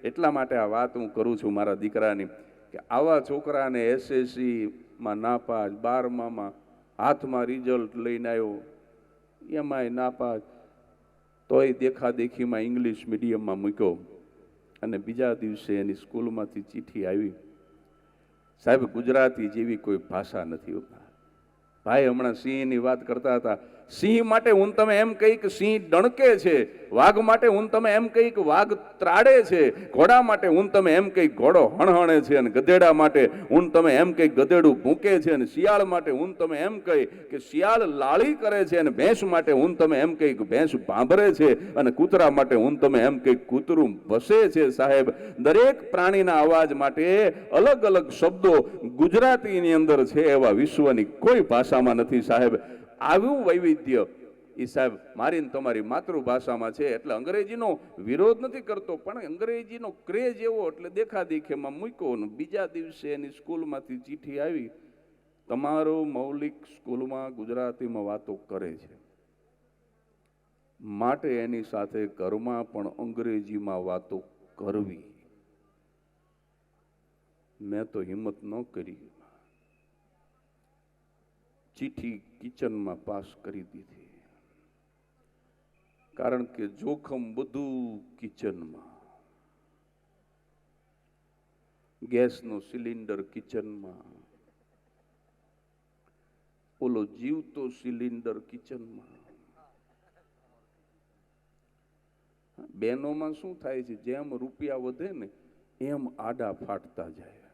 એટલા માટે આ વાત હું કરું છું મારા દીકરાની, કે આવા છોકરાને SSCમાં નાપાસ, 12માં હાથમાં રિઝલ્ટ લઈને આવ્યો, એમાંય નાપાસ, તોય દેખાદેખીમાં ઇંગ્લિશ મીડિયમમાં મૂક્યો અને બીજા દિવસે એની સ્કૂલમાંથી ચિઠ્ઠી આવી, સાહેબ ગુજરાતી જેવી કોઈ ભાષા નથી. ભાઈ હમણાં સિંહની વાત કરતા હતા, સિંહ માટે હું તમે એમ કહી કે સિંહ ડણકે છે, વાઘ માટે હું તમે એમ કહી કે વાઘ ત્રાડે છે, ઘોડા માટે હું તમે એમ કહી ઘોડો હણહણે છે, અને ગધેડા માટે હું તમે એમ કહી ગધેડું ભૂંકે છે, અને શિયાળ માટે હું તમે એમ કહી કે શિયાળ લાળી કરે છે, અને ભેંસ માટે હું તમે એમ કહી કે ભેંસ ભાંભરે છે, અને કૂતરા માટે હું તમે એમ કહી કૂતરું ભસે છે. સાહેબ દરેક પ્રાણીના અવાજ માટે અલગ અલગ શબ્દો ગુજરાતીની અંદર છે, એવા વિશ્વની કોઈ ભાષામાં નથી. સાહેબ આવું વૈવિધ્ય એ સાહેબ મારી તમારી માતૃભાષામાં છે. એટલે અંગ્રેજીનો વિરોધ નથી કરતો, પણ અંગ્રેજીનો ક્રેઝ એવો એટલે દેખાદેખીમાં મૂક્યો ને બીજા દિવસે એની સ્કૂલમાંથી ચિઠ્ઠી આવી, તમારો મૌલિક સ્કૂલમાં ગુજરાતીમાં વાતો કરે છે, માટે એની સાથે ઘરમાં પણ અંગ્રેજીમાં વાતો કરવી. મેં તો હિંમત ન કરી, ચિઠ્ઠી કિચનમાં પાસ કરી દીધી, કારણ કે જોખમ બધું કિચનમાં. ગેસનો સિલિન્ડર કિચનમાં, ઓલો જીવતો સિલિન્ડર કિચનમાં. બહેનોમાં શું થાય છે, જેમ રૂપિયા વધે ને એમ આડા ફાટતા જાય,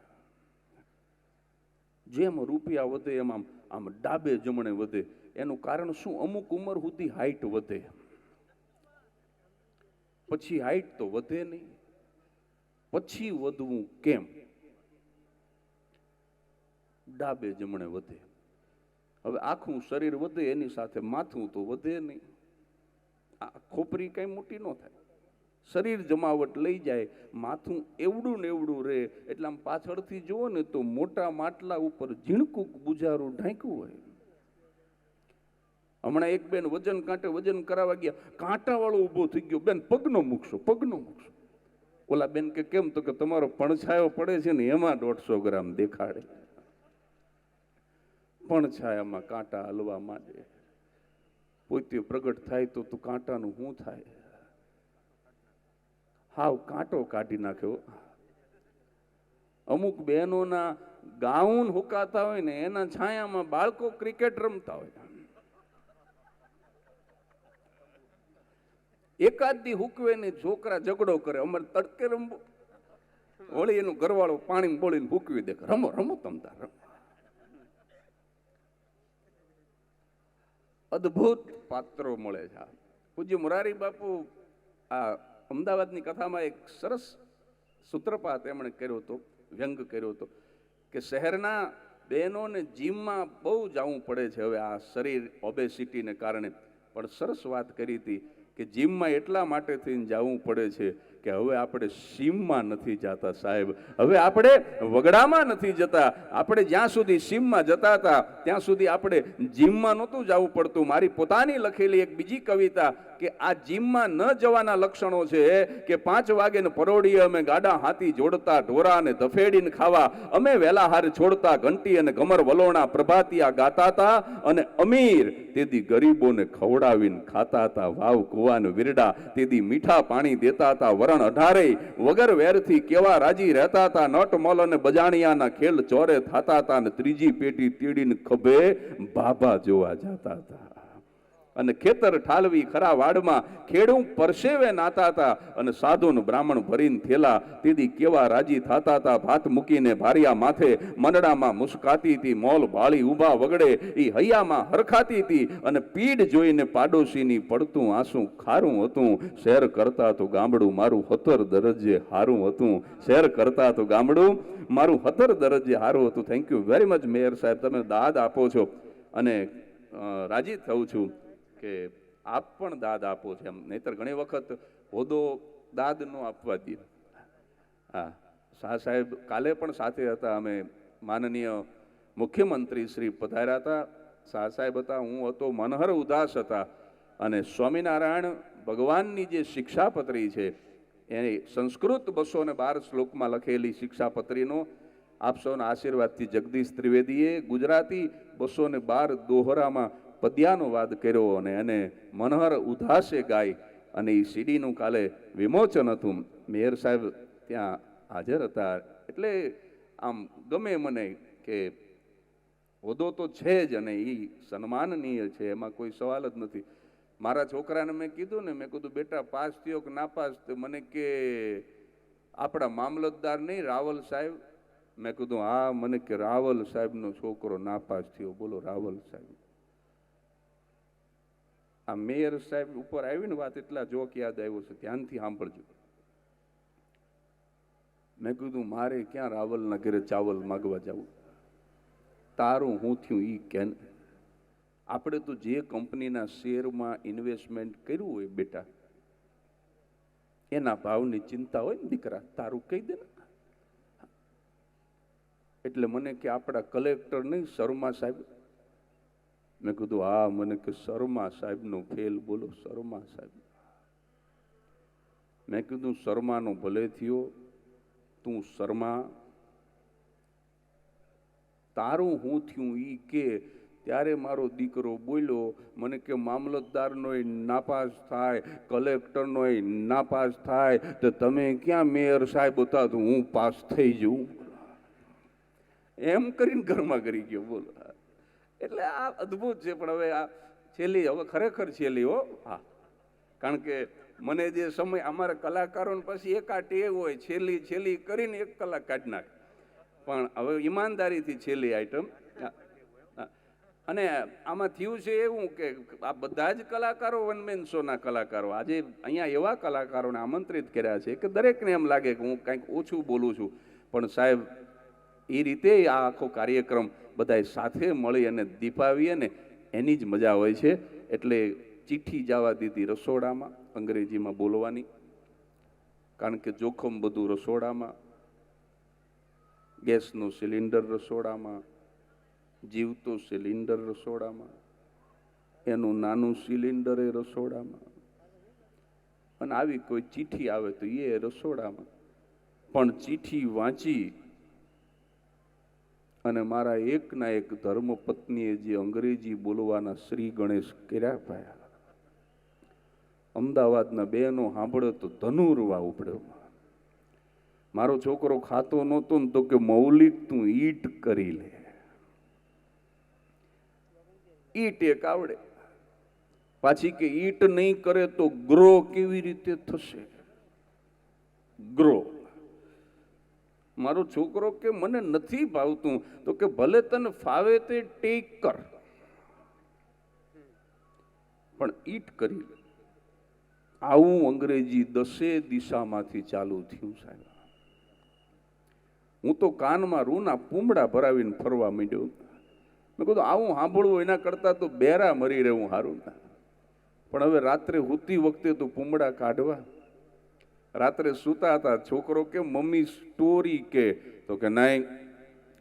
જેમ રૂપિયા વધે એમ આમ ડાબે જમણે વધે. એનું કારણ શું, અમુક ઉંમર સુધી હાઈટ વધે, પછી હાઈટ તો વધે નહીં, પછી વધવું કેમ, ડાબે જમણે વધે. હવે આખું શરીર વધે એની સાથે માથું તો વધે નહીં, આ ખોપરી કઈ મોટી ન થાય, શરીર જમાવટ લઈ જાય, માથું એવડું ને એવડું રહે. એટલે આમ પાછળથી જુઓ ને તો મોટા માટલા ઉપર ઝીણકું બુજારું ઢાંક્યું હોય. હમણાં એક બેન વજન કાંટે વજન કરાવવા ગયા, કાંટા વાળો ઉભો થઈ ગયો, બેન પગનો મૂકશો, પગનો મૂકશો. ઓલા બેન કે કેમ, તો કે તમારો પડછાયો પડે છે ને એમાં 150 ગ્રામ દેખાડે. પડછાયામાં કાંટા હલવા માંડે, પોતે પ્રગટ થાય તો કાંટાનું શું થાય, હાવ કાંટો કાઢી નાખ્યો. અમુક બહેનોના ગાઉન હુકાતા હોય ને એના છાયામાં બાળકો ક્રિકેટ રમતા હોય. એકાદ દી હુકવે ને છોકરા ઝઘડો કરે, અમારે તડકે રમવું, વળી એનું ઘરવાળો પાણી બોલીને હુકવી દે, રમો રમો તમતા રમો. અદ્ભુત પાત્રો મળે છે. પૂજ્ય મોરારી બાપુ આ અમદાવાદની કથામાં એક સરસ સૂત્રપાત એમણે કર્યો હતો, વ્યંગ કર્યો હતો, કે શહેરના બહેનોને જીમમાં બહુ જવું પડે છે હવે આ શરીર ઓબેસિટીને કારણે, પણ સરસ વાત કરી હતી કે જીમમાં એટલા માટે થઈને જવું પડે છે કે હવે આપણે સીમમાં નથી જતા. સાહેબ હવે આપણે વગડામાં નથી જતા, આપણે જ્યાં સુધી સીમમાં જતા હતા ત્યાં સુધી આપણે જીમમાં નહોતું જવું પડતું. મારી પોતાની લખેલી એક બીજી કવિતા કે આ જીમમાં ન જવાના લક્ષણો છે કે 5 વાગે ને પરોડીએ અમે ગાડા હાથી જોડતા, ઢોરા અને ધફેડીને ખાવા અમે વેલાહાર છોડતા, ઘંટી અને ઘમર વલોણા પ્રભાતિયા ગાતા હતા, અને અમીર તેદી ગરીબોને ખવડાવીને ખાતા હતા, વાવ કુવાને વિરડા તેદી મીઠા પાણી દેતા હતા, વરણ 18 વગર વેરથી કેવા રાજી રહેતા હતા, નટ મોલ અને બજાણિયાના ખેલ ચોરે થતા હતા, અને ત્રીજી પેટી તીડીને ખભે બાબા જોવા જતા હતા, અને ખેતર ઠાલવી ખરા વાડમાં ખેડૂ પરસેવે નાતા હતા, અને સાધુન બ્રાહ્મણ ભરીને થેલા તેદી કેવા રાજી થતા હતા, ભાત મૂકીને ભારિયા માથે મંડળામાં મુસ્કાતી હતી, મોલ ભાળી ઊભા વગડે એ હૈયામાં હરખાતી હતી, અને પીડ જોઈને પાડોશીની પડતું આંસુ ખારું હતું, શેર કરતા તો ગામડું મારું 17 દરજ્જે હારું હતું, શેર કરતા તો ગામડું મારું 17 દરજ્જે હારું હતું. Thank you very much mayor સાહેબ, તમે દાદ આપો છો અને રાજી થઉં છું કે આપ પણ દાદ આપો છો એમ, નહીતર ઘણી વખત હોદો દાદ ન આપવા દે. હા, શાહ સાહેબ કાલે પણ સાથે હતા, અમે માનનીય મુખ્યમંત્રી શ્રી પધાર્યા હતા, શાહ સાહેબ હતા, હું હતો, મનહર ઉદાસ હતા, અને સ્વામિનારાયણ ભગવાનની જે શિક્ષાપત્રી છે એ સંસ્કૃત 212 શ્લોકમાં લખેલી શિક્ષાપત્રીનો આપ સૌના આશીર્વાદથી જગદીશ ત્રિવેદીએ ગુજરાતી 212 દોહરામાં પદ્યાનો વાદ કર્યો અને એને મનહર ઉદાસે ગાય અને એ સીડીનું કાલે વિમોચન હતું. મેયર સાહેબ ત્યાં હાજર હતા. એટલે આમ ગમે મને કે હોદ્દો તો છે જ અને એ સન્માનનીય છે, એમાં કોઈ સવાલ જ નથી. મારા છોકરાને મેં કીધું ને, મેં કીધું બેટા પાસ થયો કે ના પાસ, તો મને કે આપણા મામલતદાર નહીં રાવલ સાહેબ. મેં કીધું હા. મને કે રાવલ સાહેબનો છોકરો નાપાસ થયો. બોલો રાવલ સાહેબ. આ મેયર સાહેબ ઉપર આવીને વાત એટલા જોક યાદ આવ્યો છે, ધ્યાનથી સાંભળજો. મેં કીધું મારે ક્યાં રાવલના ઘરે ચાવલ માગવા જવું, તારું હું થયું ઈ કે. આપણે તો જે કંપનીના શેરમાં ઇન્વેસ્ટમેન્ટ કર્યું હોય બેટા, એના ભાવની ચિંતા હોય ને દીકરા, તારું કહી દે ને. એટલે મને કે આપણા કલેક્ટર નહીં શર્મા સાહેબ. મેં કીધું હા. મને કે શર્મા સાહેબનો ફેલ. બોલો શર્મા સાહેબ. મેં કીધું શર્માનો ભલે થયો, તું શર્મા, તારું હું થયું ઈ કે. ત્યારે મારો દીકરો બોલ્યો, મને કે મામલતદારનોય નાપાસ થાય, કલેક્ટરનોય નાપાસ થાય, તો તમે ક્યાં મેયર સાહેબ હતા તો હું પાસ થઈ જઉં. એમ કરીને ઘરમાં કરી ગયો. બોલો. એટલે આ અદ્ભુત છે. પણ હવે આ છેલ્લી, હવે ખરેખર છેલ્લી હો. હા, કારણ કે મને જે સમય અમારા કલાકારોને પછી એક આ ટેવ હોય, છેલ્લી છેલ્લી કરીને 1 કલાક કાઢી નાખે. પણ હવે ઈમાનદારીથી છેલ્લી આઈટમ. અને આમાં થયું છે એવું કે આ બધા જ કલાકારો વન મેન શોના કલાકારો આજે અહીંયા એવા કલાકારોને આમંત્રિત કર્યા છે કે દરેકને એમ લાગે કે હું કંઈક ઓછું બોલું છું, પણ સાહેબ એ રીતે આ આખો કાર્યક્રમ બધાએ સાથે મળી અને દીપાવીએ ને એની જ મજા હોય છે. એટલે ચિઠ્ઠી જવા દીધી રસોડામાં, અંગ્રેજીમાં બોલવાની, કારણ કે જોખમ બધું રસોડામાં. ગેસનું સિલિન્ડર રસોડામાં, જીવતો સિલિન્ડર રસોડામાં, એનું નાનું સિલિન્ડર એ રસોડામાં, અને આવી કોઈ ચિઠ્ઠી આવે તો એ રસોડામાં. પણ ચિઠ્ઠી વાંચી અને મારા એકના એક ધર્મપત્નીએ જે અંગ્રેજી બોલવાના શ્રી ગણેશ કર્યા પાયા, અમદાવાદના બહેનો સાંભળ્યો તો ધનુરવા ઉપડ્યો. મારો છોકરો ખાતો નહોતો ને તો કે મૌલિક તું ઈટ કરી લે. ઈટ એક આવડે, પાછી કે ઈટ નહીં કરે તો ગ્રો કેવી રીતે થશે? ગ્રો. મારો છોકરો કે મને નથી ભાવતું, તો કે ભલે તને ફાવે તે ટેક કર, પણ ઈટ કરી લે. આવું અંગ્રેજી 10 દિશામાંથી ચાલુ થયું સાહેબ. હું તો કાનમાં રૂના પૂમડા ભરાવીને ફરવા માંડ્યો. મેં કીધું આવું સાંભળવું એના કરતા તો બેરા મરી રહેવું સારું. પણ હવે રાત્રે સૂતી વખતે તો પૂમડા કાઢવા. રાત્રે સૂતા હતા, છોકરો કે મમ્મી સ્ટોરી કે, તો કે નહીં,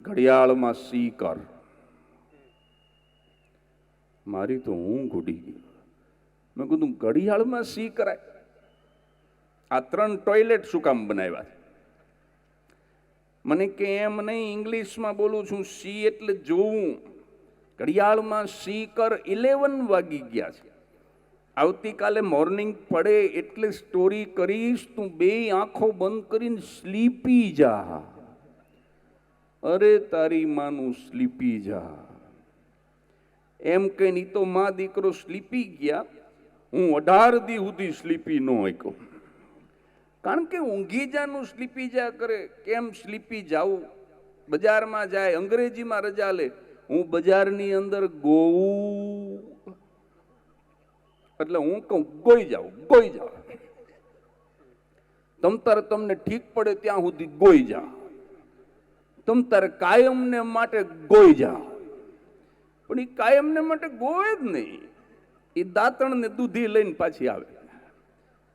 ઘડિયાળમાં સી કર. મારી તો ઊંઘ ઉડી ગઈ. મેં કીધું ઘડિયાળમાં સી કરાય? આ 3 ટોયલેટ શું કામ બનાવ્યા? મને કે એમ નહીં, ઇંગ્લિશમાં બોલું છું, સી એટલે જોવું. ઘડિયાળમાં સી કર. 11 વાગી ગયા છે. આવતીકાલે મોર્નિંગ પડે એટલે સ્ટોરી કરીશ, તું 2 આંખો બંધ કરીને સ્લીપી જા. અરે તારી માનું સ્લીપી જા. એમ કહીને તો માં દીકરો સ્લીપી ગયા. હું 18 દી સુધી સ્લીપી ન શક્યો. કારણ કે ઊંઘી જાનું સ્લીપી જા કરે. કેમ સ્લીપી જાવું? બજારમાં જાય, અંગ્રેજીમાં રજા લે. હું બજારની અંદર ગોવું, એટલે હું કહું ગોઈ જાઉં, ગોઈ જાઉં. તમ તારે તમને ઠીક પડે ત્યાં સુધી ગોઈ જા. તમ તારે કાયમને માટે ગોઈ જા. પણ એ કાયમને માટે ગોય જ નહીં. એ દાંતણ ને દૂધી લઈને પાછી આવે.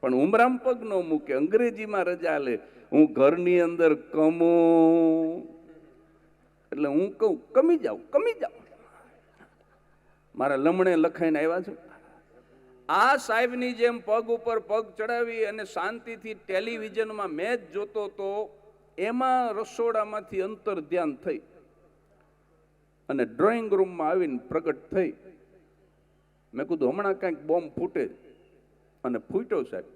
પણ ઉમરામ પગ ન મૂકે, અંગ્રેજીમાં રજા લે. હું ઘરની અંદર કમો, એટલે હું કહું કમી જાઉં, કમી જાઉં. મારા લમણે લખાઈને આવ્યા છે. આ સાહેબની જેમ પગ ઉપર પગ ચડાવી અને શાંતિથી ટેલિવિઝનમાં મેચ જોતો તો એમાં રસોડામાંથી અંતર ધ્યાન થઈ અને ડ્રોઈંગ રૂમમાં આવીને પ્રગટ થઈ. મેં કીધું હમણાં કાંઈક બોમ્બ ફૂટે અને ફૂટ્યો સાહેબ.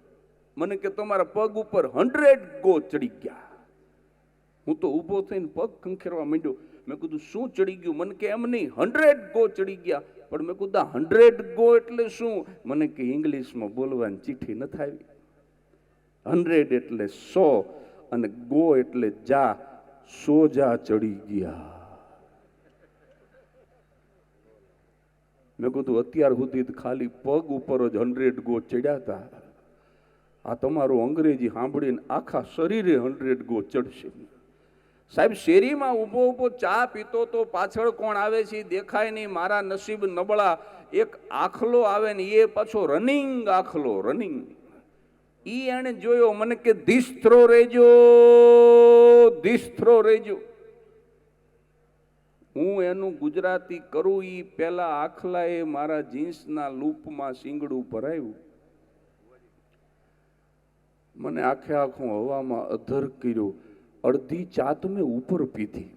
મને કે તમારા પગ ઉપર 100 ગો ચડી ગયા. હું તો ઊભો થઈને પગ ખંખેરવા માંડ્યો. મેં કીધું શું ચડી ગયું? મને કે એમ નહીં, 100 ગો ચડી ગયા. પણ મેં કીધું 100 ગો એટલે શું? મને કે ઇંગ્લિશમાં બોલવાની ચીઠી નથી આવી. 100 એટલે 100 અને ગો એટલે જા. સોજા ચડી ગયા. મેં કીધું અત્યાર સુધી ખાલી પગ ઉપર જ 100 ગો ચડ્યા હતા. આ તમારું અંગ્રેજી સાંભળીને આખા શરીરે 100 ગો ચડશે. સાહેબ શેરીમાં ઊભો ઊભો ચા પીતો તો પાછળ કોણ આવે છે દેખાય નહીં. મારા નસીબ નબળા, એક આખલો આવે ને એ પાછો રનિંગ આખલો, રનિંગ. ઈ એને જોયો, મને કે ધીસ્ત્રો રેજો, ધીસ્ત્રો રેજો. હું એનું ગુજરાતી કરું ઈ પેલા આખલાએ મારા જીન્સના લૂપમાં શીંગડું ભરાયું. મને આખે આખું હવામાં અધર કર્યો. અડધી ચા તો મેં ઉપર પીધી,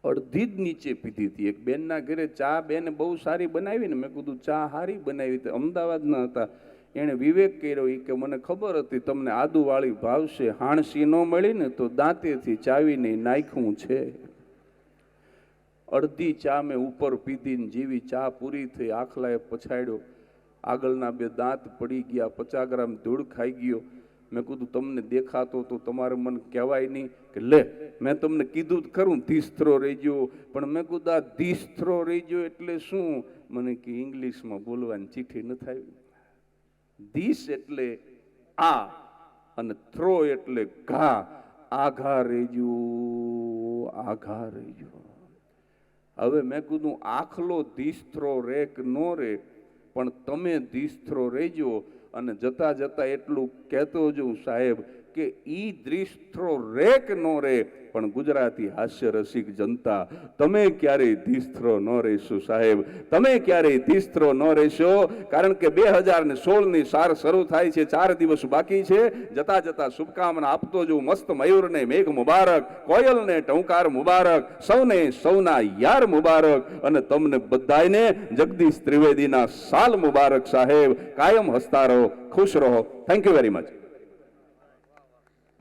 અડધી જ નીચે પીધી હતી. એક બેનના ઘરે ચા બેને બહુ સારી બનાવી ને, મેં કીધું ચા સારી બનાવી. તો અમદાવાદના હતા, એણે વિવેક કર્યો. એ કે મને ખબર હતી તમને આદુવાળી ભાવશે, હાણસી ન મળી ને તો દાંતેથી ચાવીને નાખ્યું છે. અડધી ચા મેં ઉપર પીધી ને જેવી ચા પૂરી થઈ આખલાએ પછાડ્યો. આગળના 2 દાંત પડી ગયા, 50 ગ્રામ ધૂળ ખાઈ ગયો. મેં કીધું તમને દેખાતો તો તમારે મને કહેવાય નહીં કે લે મેં તમને કીધું જ ખરું ધીસ્ત્રો રહેજો. પણ મેં કીધું આ ધીસ્ત્રો રહેજો એટલે શું? મને કે ઇંગ્લિશમાં બોલવાની ચીઠી નથી આવી. ધીસ એટલે આ અને થ્રો એટલે ઘા. આઘા રહેજો, આઘા રહેજો. હવે મેં કીધું આખલો ધીસ્ત્રો રે કે નો રે, પણ તમે ધીસ્ત્રો રહેજો. અને જતા જતા એટલું કહેતો જઉં સાહેબ કે ઈ ધીસ્ત્રો રે કે નો રે, પણ ગુજરાતી હાસ્ય રસિક જનતા તમે ક્યારેય ધીસ્ત્રો ન રહેશો સાહેબ, તમે ક્યારેય ધીસ્ત્રો ન રહેશો. કારણ કે 2016ની સાર શરૂ થાય છે, 4 દિવસ બાકી છે. જતા જતા શુભકામના આપતો જઉં. મસ્ત મયુરને મેઘ મુબારક, કોયલને ટંકાર મુબારક, સૌને સૌના યાર મુબારક. અને તમને બધાને જગદીશ ત્રિવેદીના સાલ મુબારક સાહેબ. કાયમ હસતા રહો, ખુશ રહો. Thank you very much.